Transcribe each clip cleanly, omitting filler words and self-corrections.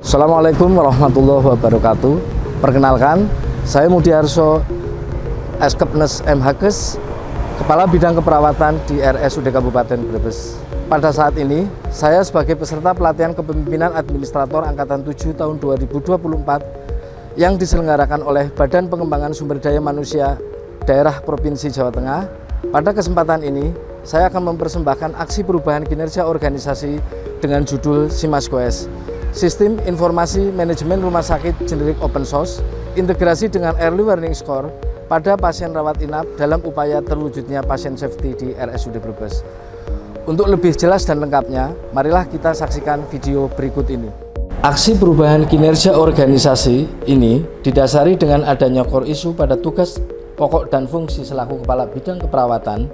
Assalamualaikum warahmatullahi wabarakatuh. Perkenalkan, saya Mudiarso Eskepnes MHkes, Kepala Bidang Keperawatan di RSUD Kabupaten Brebes. Pada saat ini, saya sebagai peserta pelatihan kepemimpinan administrator Angkatan 7 tahun 2024 yang diselenggarakan oleh Badan Pengembangan Sumber Daya Manusia Daerah Provinsi Jawa Tengah. Pada kesempatan ini, saya akan mempersembahkan aksi perubahan kinerja organisasi dengan judul SIMAS-GOES, Sistem Informasi Manajemen Rumah Sakit Generik Open Source, integrasi dengan Early Warning Score pada pasien rawat inap dalam upaya terwujudnya pasien safety di RSUD Brebes. Untuk lebih jelas dan lengkapnya, marilah kita saksikan video berikut ini. Aksi perubahan kinerja organisasi ini didasari dengan adanya core issue pada tugas pokok dan fungsi selaku Kepala Bidang Keperawatan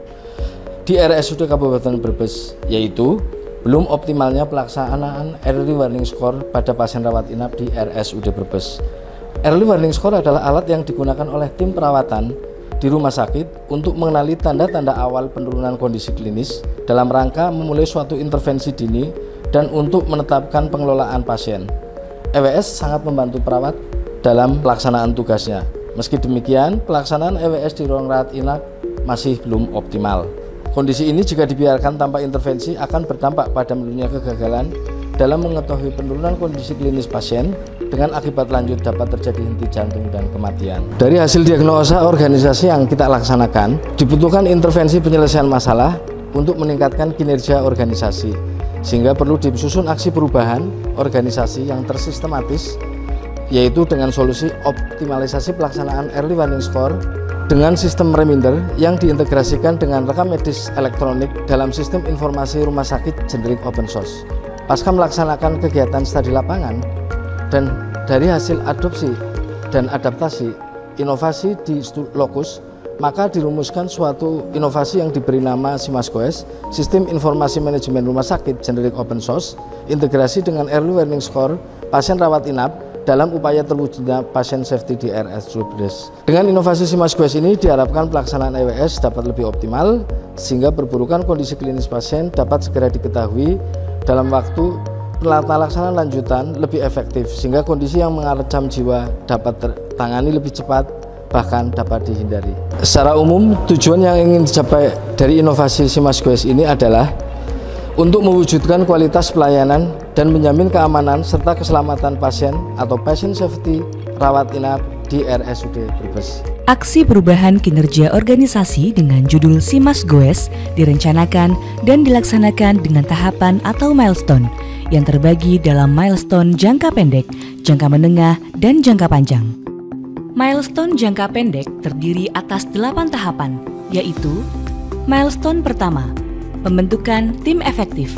di RSUD Kabupaten Brebes, yaitu belum optimalnya pelaksanaan Early Warning Score pada pasien rawat inap di RSUD Brebes. Early Warning Score adalah alat yang digunakan oleh tim perawatan di rumah sakit untuk mengenali tanda-tanda awal penurunan kondisi klinis dalam rangka memulai suatu intervensi dini dan untuk menetapkan pengelolaan pasien. EWS sangat membantu perawat dalam pelaksanaan tugasnya. Meski demikian, pelaksanaan EWS di ruang rawat inap masih belum optimal. Kondisi ini jika dibiarkan tanpa intervensi akan berdampak pada menurunnya kegagalan dalam mengetahui penurunan kondisi klinis pasien, dengan akibat lanjut dapat terjadi henti jantung dan kematian. Dari hasil diagnosa organisasi yang kita laksanakan, dibutuhkan intervensi penyelesaian masalah untuk meningkatkan kinerja organisasi, sehingga perlu disusun aksi perubahan organisasi yang tersistematis, yaitu dengan solusi optimalisasi pelaksanaan Early Warning Score dengan sistem reminder yang diintegrasikan dengan rekam medis elektronik dalam sistem informasi rumah sakit generik open source. Pasca melaksanakan kegiatan studi lapangan dan dari hasil adopsi dan adaptasi inovasi di Lokus, maka dirumuskan suatu inovasi yang diberi nama SIMAS-GOES, Sistem Informasi Manajemen Rumah Sakit Generik Open Source, integrasi dengan Early Warning Score pasien rawat inap dalam upaya terwujudnya pasien safety di RSUD Brebes. Dengan inovasi SIMAS-GOES ini diharapkan pelaksanaan EWS dapat lebih optimal, sehingga perburukan kondisi klinis pasien dapat segera diketahui dalam waktu pelaksanaan lanjutan lebih efektif, sehingga kondisi yang mengancam jiwa dapat tertangani lebih cepat, bahkan dapat dihindari. Secara umum, tujuan yang ingin dicapai dari inovasi SIMAS-GOES ini adalah untuk mewujudkan kualitas pelayanan dan menjamin keamanan serta keselamatan pasien atau patient safety rawat inap di RSUD Brebes. Aksi perubahan kinerja organisasi dengan judul SIMAS-GOES direncanakan dan dilaksanakan dengan tahapan atau milestone yang terbagi dalam milestone jangka pendek, jangka menengah, dan jangka panjang. Milestone jangka pendek terdiri atas 8 tahapan, yaitu milestone pertama, pembentukan tim efektif.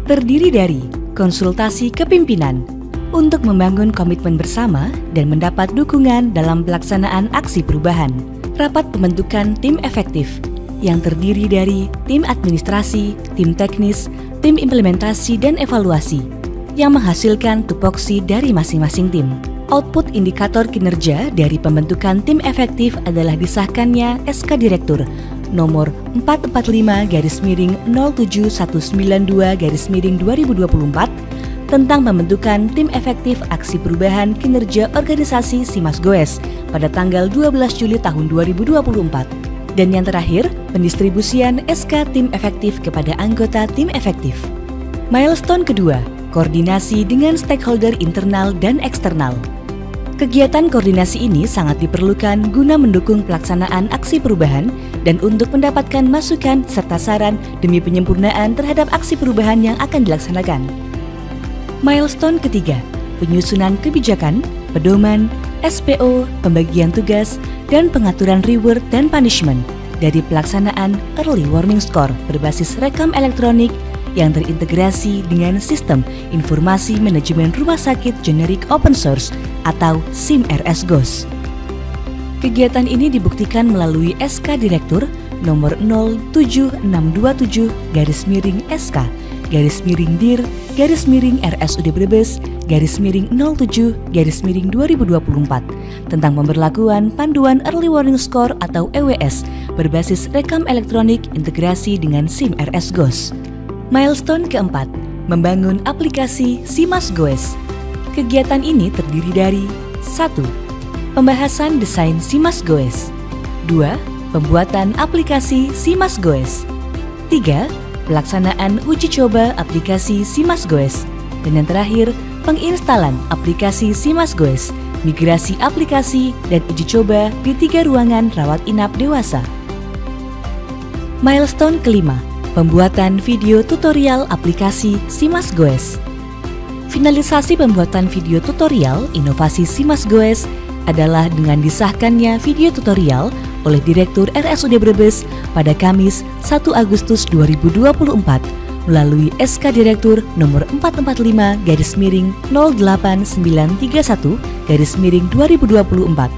Terdiri dari konsultasi kepimpinan untuk membangun komitmen bersama dan mendapat dukungan dalam pelaksanaan aksi perubahan. Rapat pembentukan tim efektif yang terdiri dari tim administrasi, tim teknis, tim implementasi dan evaluasi yang menghasilkan tupoksi dari masing-masing tim. Output indikator kinerja dari pembentukan tim efektif adalah disahkannya SK Direktur nomor 445-07192-2024 tentang pembentukan tim efektif aksi perubahan kinerja organisasi SIMAS-GOES pada tanggal 12 Juli tahun 2024. Dan yang terakhir, pendistribusian SK tim efektif kepada anggota tim efektif. Milestone kedua, koordinasi dengan stakeholder internal dan eksternal. Kegiatan koordinasi ini sangat diperlukan guna mendukung pelaksanaan aksi perubahan dan untuk mendapatkan masukan serta saran demi penyempurnaan terhadap aksi perubahan yang akan dilaksanakan. Milestone ketiga, penyusunan kebijakan, pedoman, SPO, pembagian tugas, dan pengaturan reward dan punishment dari pelaksanaan Early Warning Score berbasis rekam elektronik yang terintegrasi dengan Sistem Informasi Manajemen Rumah Sakit Generik Open Source atau SIMRS-GOES. Kegiatan ini dibuktikan melalui SK Direktur nomor 07627-SK /DIR/RSUD Brebes /07/2024 tentang pemberlakuan panduan Early Warning Score atau EWS berbasis rekam elektronik integrasi dengan SIMRS-GOES. Milestone keempat, membangun aplikasi SIMAS-GOES. Kegiatan ini terdiri dari 1. Pembahasan desain SimasGoes. 2. Pembuatan aplikasi SimasGoes. 3. Pelaksanaan uji coba aplikasi SimasGoes. Dan yang terakhir, penginstalan aplikasi SimasGoes, migrasi aplikasi, dan uji coba di 3 ruangan rawat inap dewasa. Milestone kelima, pembuatan video tutorial aplikasi SimasGoes. Finalisasi pembuatan video tutorial inovasi SimasGoes adalah dengan disahkannya video tutorial oleh Direktur RSUD Brebes pada Kamis 1 Agustus 2024 melalui SK Direktur nomor 445-08931-2024.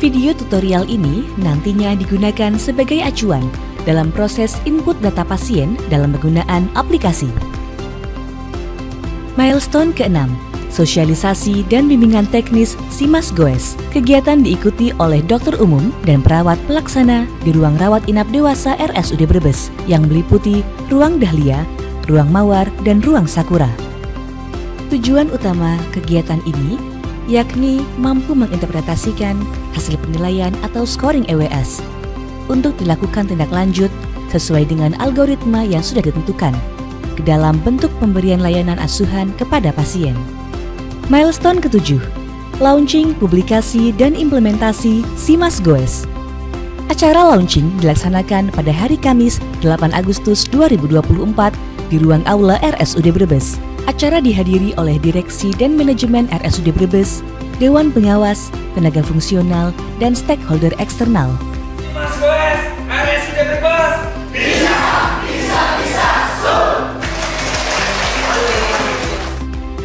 Video tutorial ini nantinya digunakan sebagai acuan dalam proses input data pasien dalam penggunaan aplikasi. Milestone ke-6, sosialisasi dan bimbingan teknis SimasGoes. Kegiatan diikuti oleh dokter umum dan perawat pelaksana di ruang rawat inap dewasa RSUD Brebes yang meliputi ruang Dahlia, ruang Mawar, dan ruang Sakura. Tujuan utama kegiatan ini yakni mampu menginterpretasikan hasil penilaian atau scoring EWS untuk dilakukan tindak lanjut sesuai dengan algoritma yang sudah ditentukan ke dalam bentuk pemberian layanan asuhan kepada pasien. Milestone ke-7, launching, publikasi, dan implementasi SimasGoes. Acara launching dilaksanakan pada hari Kamis 8 Agustus 2024 di ruang Aula RSUD Brebes. Acara dihadiri oleh Direksi dan Manajemen RSUD Brebes, Dewan Pengawas, tenaga fungsional, dan stakeholder eksternal. SimasGoes, RSUD Brebes, bisa,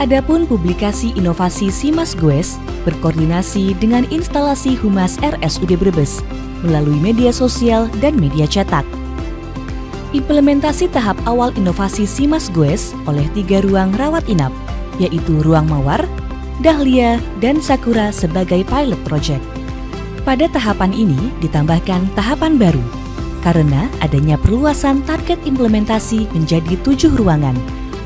Adapun publikasi inovasi SimasGoes berkoordinasi dengan instalasi Humas RSUD Brebes melalui media sosial dan media cetak. Implementasi tahap awal inovasi SimasGoes oleh 3 ruang rawat inap, yaitu ruang Mawar, Dahlia, dan Sakura sebagai pilot project. Pada tahapan ini ditambahkan tahapan baru, karena adanya perluasan target implementasi menjadi 7 ruangan,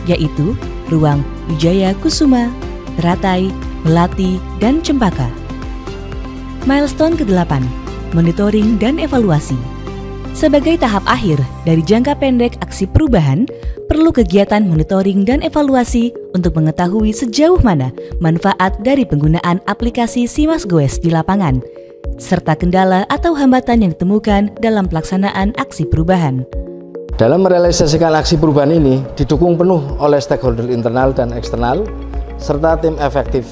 yaitu ruang Wijaya Kusuma, Teratai, Melati, dan Cempaka. Milestone ke-8, monitoring dan evaluasi. Sebagai tahap akhir dari jangka pendek aksi perubahan, perlu kegiatan monitoring dan evaluasi untuk mengetahui sejauh mana manfaat dari penggunaan aplikasi SimasGoes di lapangan, serta kendala atau hambatan yang ditemukan dalam pelaksanaan aksi perubahan. Dalam merealisasikan aksi perubahan ini didukung penuh oleh stakeholder internal dan eksternal serta tim efektif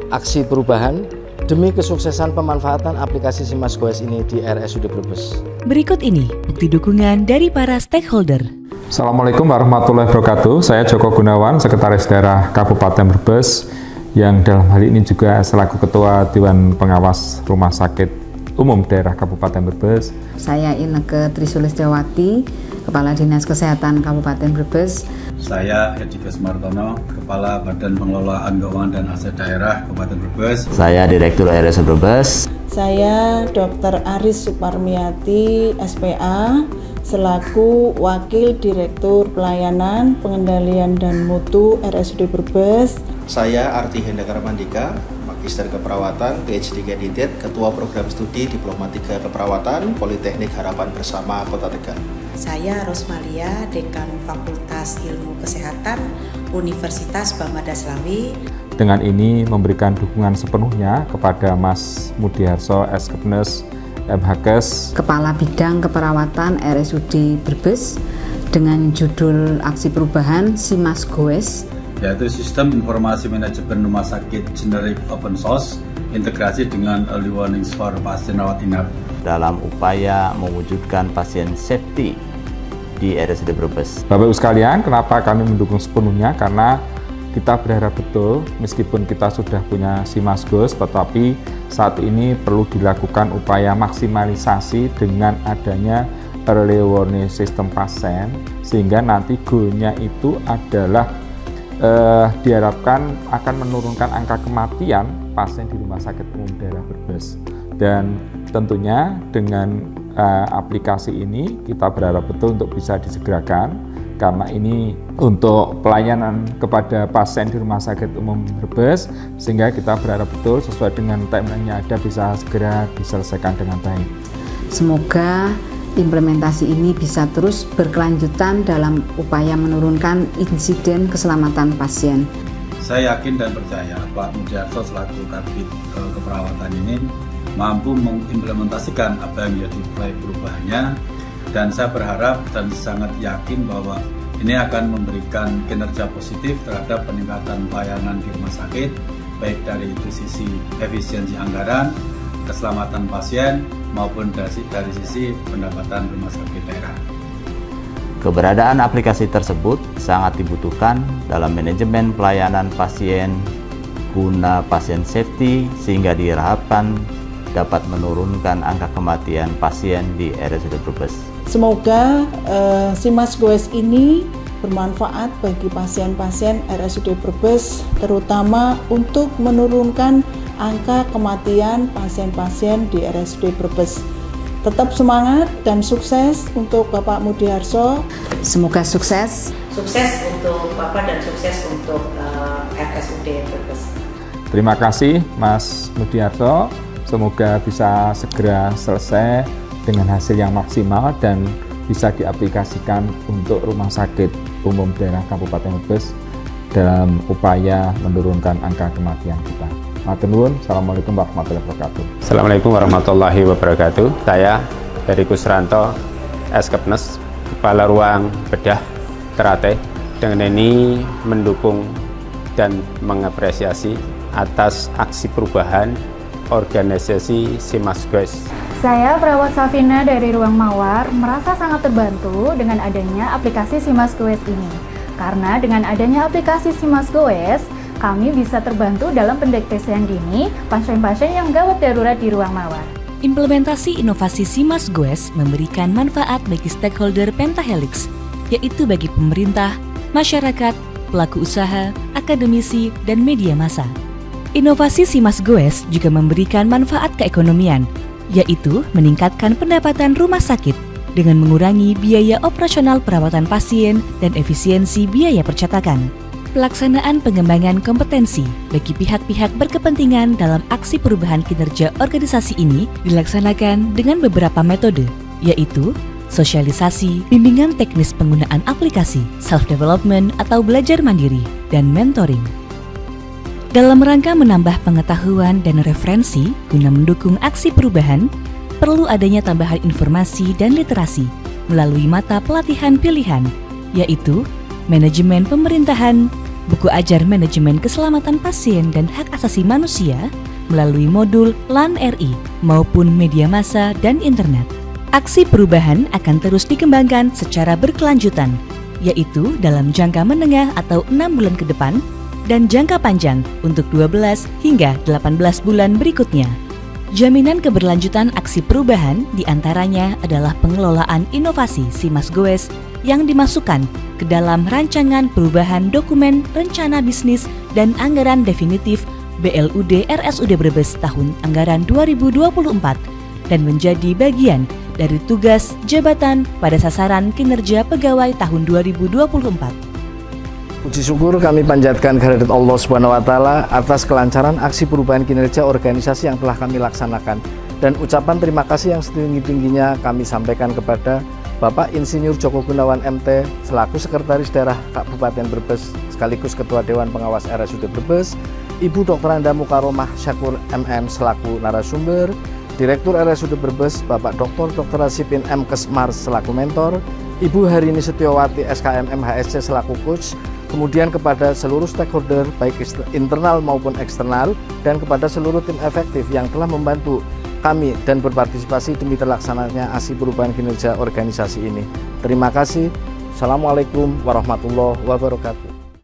aksi perubahan demi kesuksesan pemanfaatan aplikasi SimasGoes ini di RSUD Brebes. Berikut ini bukti dukungan dari para stakeholder. Assalamualaikum warahmatullahi wabarakatuh. Saya Joko Gunawan, Sekretaris Daerah Kabupaten Brebes, yang dalam hal ini juga selaku Ketua Dewan Pengawas Rumah Sakit Umum Daerah Kabupaten Brebes. Saya Inneke Trisulistiawati, Kepala Dinas Kesehatan Kabupaten Brebes. Saya Edi Besmartono, Kepala Badan Pengelolaan Keuangan dan Aset Daerah Kabupaten Brebes. Saya Direktur RSUD Brebes. Saya Dr. Aris Suparmiati, SPA, selaku Wakil Direktur Pelayanan, Pengendalian dan Mutu RSUD Brebes. Saya Arti Hendakar Mandika, Magister Keperawatan, PhD Kandidat, Ketua Program Studi Diploma 3 Keperawatan, Politeknik Harapan Bersama Kota Tegal. Saya Rosmalia, Dekan Fakultas Ilmu Kesehatan, Universitas Bamada Slawi. Dengan ini memberikan dukungan sepenuhnya kepada Mas Mudiarso Eskepnes MHkes, Kepala Bidang Keperawatan RSUD Brebes, dengan judul aksi perubahan SimasGoes, yaitu Sistem Informasi Manajemen Rumah Sakit Generik Open Source, integrasi dengan early warnings for pasien rawat inap. Dalam upaya mewujudkan pasien safety di RSUD Brebes. Bapak Ibu sekalian, kenapa kami mendukung sepenuhnya? Karena kita berharap betul, meskipun kita sudah punya SimasGoes, tetapi saat ini perlu dilakukan upaya maksimalisasi dengan adanya early warning system pasien, sehingga nanti goalnya itu adalah diharapkan akan menurunkan angka kematian pasien di Rumah Sakit Umum Daerah Brebes. Dan tentunya dengan aplikasi ini kita berharap betul untuk bisa disegerakan karena ini untuk pelayanan kepada pasien di Rumah Sakit Umum Brebes, sehingga kita berharap betul sesuai dengan timeline yang ada bisa segera diselesaikan dengan baik. Semoga implementasi ini bisa terus berkelanjutan dalam upaya menurunkan insiden keselamatan pasien. Saya yakin dan percaya Pak Mudiarso selaku Kabid Keperawatan ini mampu mengimplementasikan apa yang menjadi proyek perubahannya, dan saya berharap dan sangat yakin bahwa ini akan memberikan kinerja positif terhadap peningkatan pelayanan di rumah sakit, baik dari sisi efisiensi anggaran, keselamatan pasien, maupun dari sisi pendapatan rumah sakit daerah. Keberadaan aplikasi tersebut sangat dibutuhkan dalam manajemen pelayanan pasien guna pasien safety, sehingga diharapkan dapat menurunkan angka kematian pasien di RSUD Brebes. Semoga Simas Goes ini bermanfaat bagi pasien-pasien RSUD Brebes, terutama untuk menurunkan angka kematian pasien-pasien di RSUD Brebes. Tetap semangat dan sukses untuk Bapak Mudiarso. Semoga sukses. Sukses untuk Bapak dan sukses untuk RSUD Brebes. Terima kasih Mas Mudiarso, semoga bisa segera selesai dengan hasil yang maksimal dan bisa diaplikasikan untuk Rumah Sakit Umum Daerah Kabupaten Brebes dalam upaya menurunkan angka kematian kita. Matur nuwun. Assalamualaikum warahmatullahi wabarakatuh. Assalamualaikum warahmatullahi wabarakatuh. Saya Heri Kusranto, Eskepnes, Kepala Ruang Bedah Ternate, dengan ini mendukung dan mengapresiasi atas aksi perubahan organisasi Simas Goes. Saya perawat Safina dari Ruang Mawar merasa sangat terbantu dengan adanya aplikasi Simas Goes ini. Karena dengan adanya aplikasi Simas Goes, kami bisa terbantu dalam pendeteksian dini pasien-pasien yang gawat darurat di Ruang Mawar. Implementasi inovasi Simas Goes memberikan manfaat bagi stakeholder Pentahelix, yaitu bagi pemerintah, masyarakat, pelaku usaha, akademisi, dan media massa. Inovasi Simas Goes juga memberikan manfaat keekonomian, yaitu meningkatkan pendapatan rumah sakit dengan mengurangi biaya operasional perawatan pasien dan efisiensi biaya percetakan. Pelaksanaan pengembangan kompetensi bagi pihak-pihak berkepentingan dalam aksi perubahan kinerja organisasi ini dilaksanakan dengan beberapa metode, yaitu sosialisasi, bimbingan teknis penggunaan aplikasi, self-development atau belajar mandiri, dan mentoring. Dalam rangka menambah pengetahuan dan referensi guna mendukung aksi perubahan, perlu adanya tambahan informasi dan literasi melalui mata pelatihan pilihan, yaitu manajemen pemerintahan, buku ajar manajemen keselamatan pasien dan hak asasi manusia melalui modul LAN RI maupun media massa dan internet. Aksi perubahan akan terus dikembangkan secara berkelanjutan, yaitu dalam jangka menengah atau 6 bulan ke depan dan jangka panjang untuk 12 hingga 18 bulan berikutnya. Jaminan keberlanjutan aksi perubahan diantaranya adalah pengelolaan inovasi Simas Goes yang dimasukkan ke dalam rancangan perubahan dokumen rencana bisnis dan anggaran definitif BLUD RSUD Brebes tahun anggaran 2024 dan menjadi bagian dari tugas jabatan pada sasaran kinerja pegawai tahun 2024. Puji syukur kami panjatkan kehadirat Allah Subhanahu wa Ta'ala atas kelancaran aksi perubahan kinerja organisasi yang telah kami laksanakan, dan ucapan terima kasih yang setinggi-tingginya kami sampaikan kepada Bapak Insinyur Joko Gunawan MT selaku Sekretaris Daerah Kabupaten Brebes sekaligus Ketua Dewan Pengawas RSUD Brebes, Ibu Dr. Anda Mukaromah Syakur MM selaku narasumber, Direktur RSUD Brebes Bapak Dr. Asipin M. Kesmar selaku mentor, Ibu Harini Setiawati SKM MHSC selaku coach, kemudian kepada seluruh stakeholder baik internal maupun eksternal, dan kepada seluruh tim efektif yang telah membantu kami dan berpartisipasi demi terlaksananya aksi perubahan kinerja organisasi ini. Terima kasih. Assalamualaikum warahmatullahi wabarakatuh.